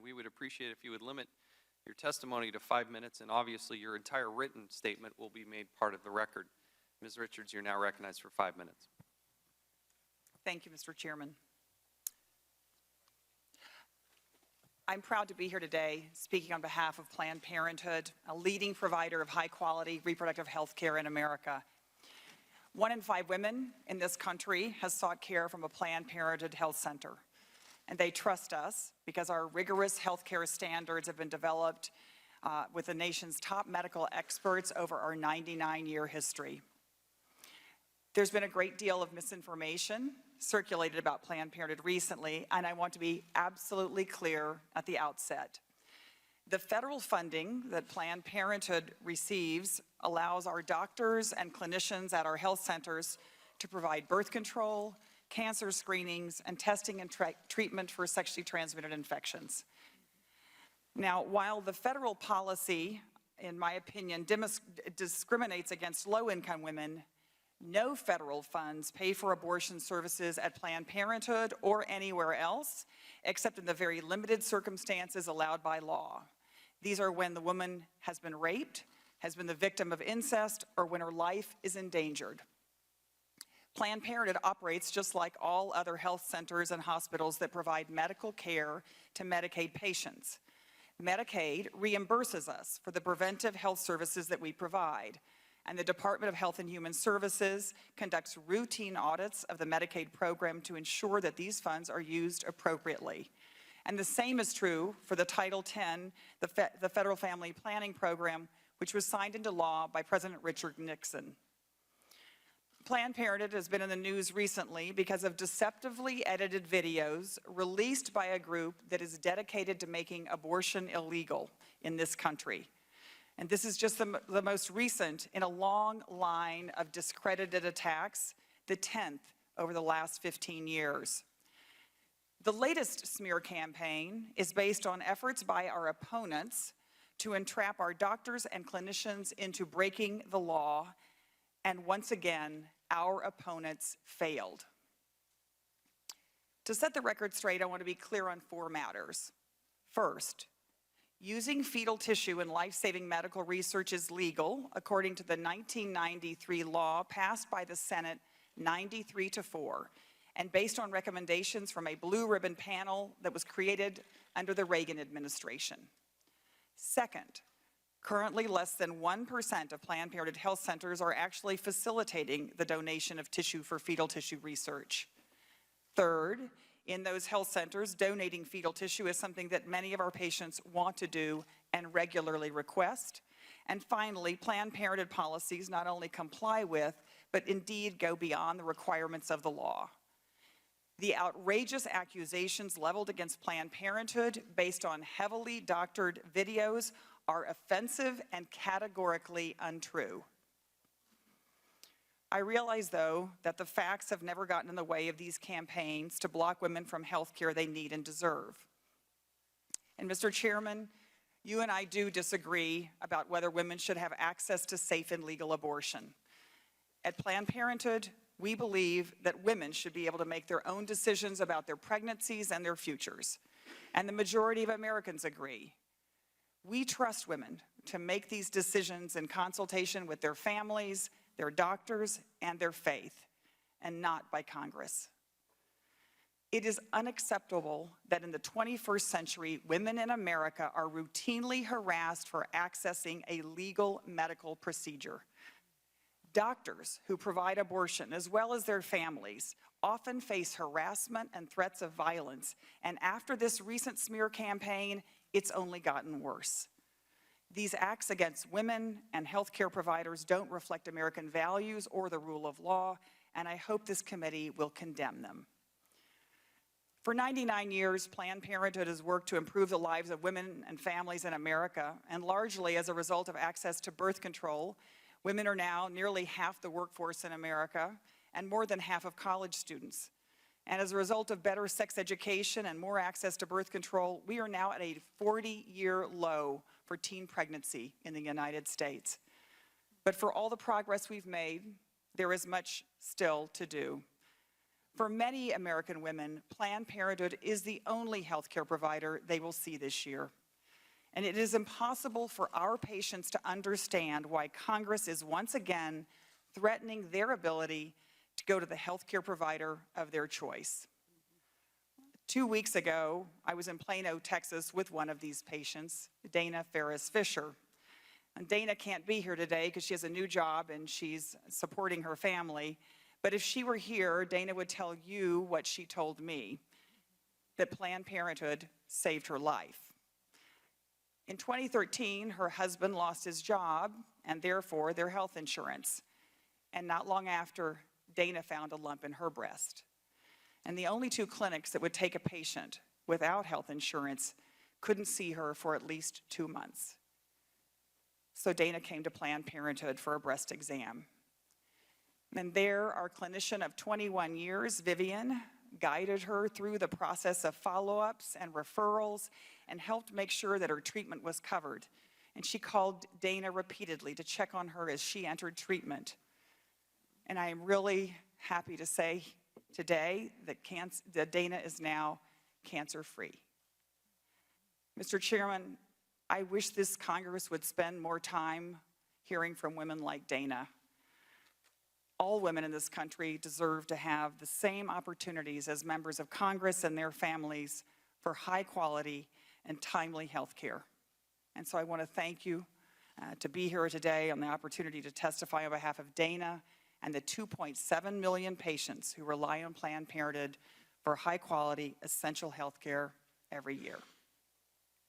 We would appreciate if you would limit your testimony to 5 minutes, and obviously your entire written statement will be made part of the record. Ms. Richards, you're now recognized for 5 minutes. Thank you, Mr. Chairman. I'm proud to be here today speaking on behalf of Planned Parenthood, a leading provider of high-quality reproductive health care in America. 1 in 5 women in this country has sought care from a Planned Parenthood health center. And they trust us because our rigorous health care standards have been developed with the nation's top medical experts over our 99-year history. There's been a great deal of misinformation circulated about Planned Parenthood recently, and I want to be absolutely clear at the outset. The federal funding that Planned Parenthood receives allows our doctors and clinicians at our health centers to provide birth control, cancer screenings, and testing and treatment for sexually transmitted infections. Now, while the federal policy, in my opinion, discriminates against low-income women, no federal funds pay for abortion services at Planned Parenthood or anywhere else, except in the very limited circumstances allowed by law. These are when the woman has been raped, has been the victim of incest, or when her life is endangered. Planned Parenthood operates just like all other health centers and hospitals that provide medical care to Medicaid patients. Medicaid reimburses us for the preventive health services that we provide, and the Department of Health and Human Services conducts routine audits of the Medicaid program to ensure that these funds are used appropriately. And the same is true for the Title X, the Federal Family Planning Program, which was signed into law by President Richard Nixon. Planned Parenthood has been in the news recently because of deceptively edited videos released by a group that is dedicated to making abortion illegal in this country. And this is just the most recent in a long line of discredited attacks, the 10th over the last 15 years. The latest smear campaign is based on efforts by our opponents to entrap our doctors and clinicians into breaking the law, and once again, our opponents failed. To set the record straight, I want to be clear on 4 matters. First, using fetal tissue in life-saving medical research is legal, according to the 1993 law passed by the Senate 93-4, and based on recommendations from a blue ribbon panel that was created under the Reagan administration. Second, currently less than 1% of Planned Parenthood health centers are actually facilitating the donation of tissue for fetal tissue research. Third, in those health centers, donating fetal tissue is something that many of our patients want to do and regularly request. And finally, Planned Parenthood policies not only comply with, but indeed go beyond the requirements of the law. The outrageous accusations leveled against Planned Parenthood based on heavily doctored videos are offensive and categorically untrue. I realize, though, that the facts have never gotten in the way of these campaigns to block women from health care they need and deserve. And Mr. Chairman, you and I do disagree about whether women should have access to safe and legal abortion. At Planned Parenthood, we believe that women should be able to make their own decisions about their pregnancies and their futures. And the majority of Americans agree. We trust women to make these decisions in consultation with their families, their doctors, and their faith, and not by Congress. It is unacceptable that in the 21st century, women in America are routinely harassed for accessing a legal medical procedure. Doctors who provide abortion, as well as their families, often face harassment and threats of violence, and after this recent smear campaign, it's only gotten worse. These acts against women and healthcare providers don't reflect American values or the rule of law, and I hope this committee will condemn them. For 99 years, Planned Parenthood has worked to improve the lives of women and families in America, and largely as a result of access to birth control, women are now nearly half the workforce in America and more than half of college students. And as a result of better sex education and more access to birth control, we are now at a 40-year low for teen pregnancy in the United States. But for all the progress we've made, there is much still to do. For many American women, Planned Parenthood is the only health care provider they will see this year. And it is impossible for our patients to understand why Congress is once again threatening their ability to go to the health care provider of their choice. 2 weeks ago, I was in Plano, Texas with one of these patients, Dana Ferris Fisher. And Dana can't be here today because she has a new job and she's supporting her family. But if she were here, Dana would tell you what she told me, that Planned Parenthood saved her life. In 2013, her husband lost his job and therefore their health insurance. And not long after, Dana found a lump in her breast. And the only two clinics that would take a patient without health insurance couldn't see her for at least 2 months. So Dana came to Planned Parenthood for a breast exam. And there, our clinician of 21 years, Vivian, guided her through the process of follow-ups and referrals and helped make sure that her treatment was covered. And she called Dana repeatedly to check on her as she entered treatment. And I am really happy to say today that Dana is now cancer-free. Mr. Chairman, I wish this Congress would spend more time hearing from women like Dana. All women in this country deserve to have the same opportunities as members of Congress and their families for high quality and timely health care. And so I want to thank you to be here today on the opportunity to testify on behalf of Dana and the 2.7 million patients who rely on Planned Parenthood for high quality, essential health care every year.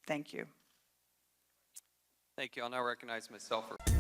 Thank you. Thank you. I'll now recognize myself for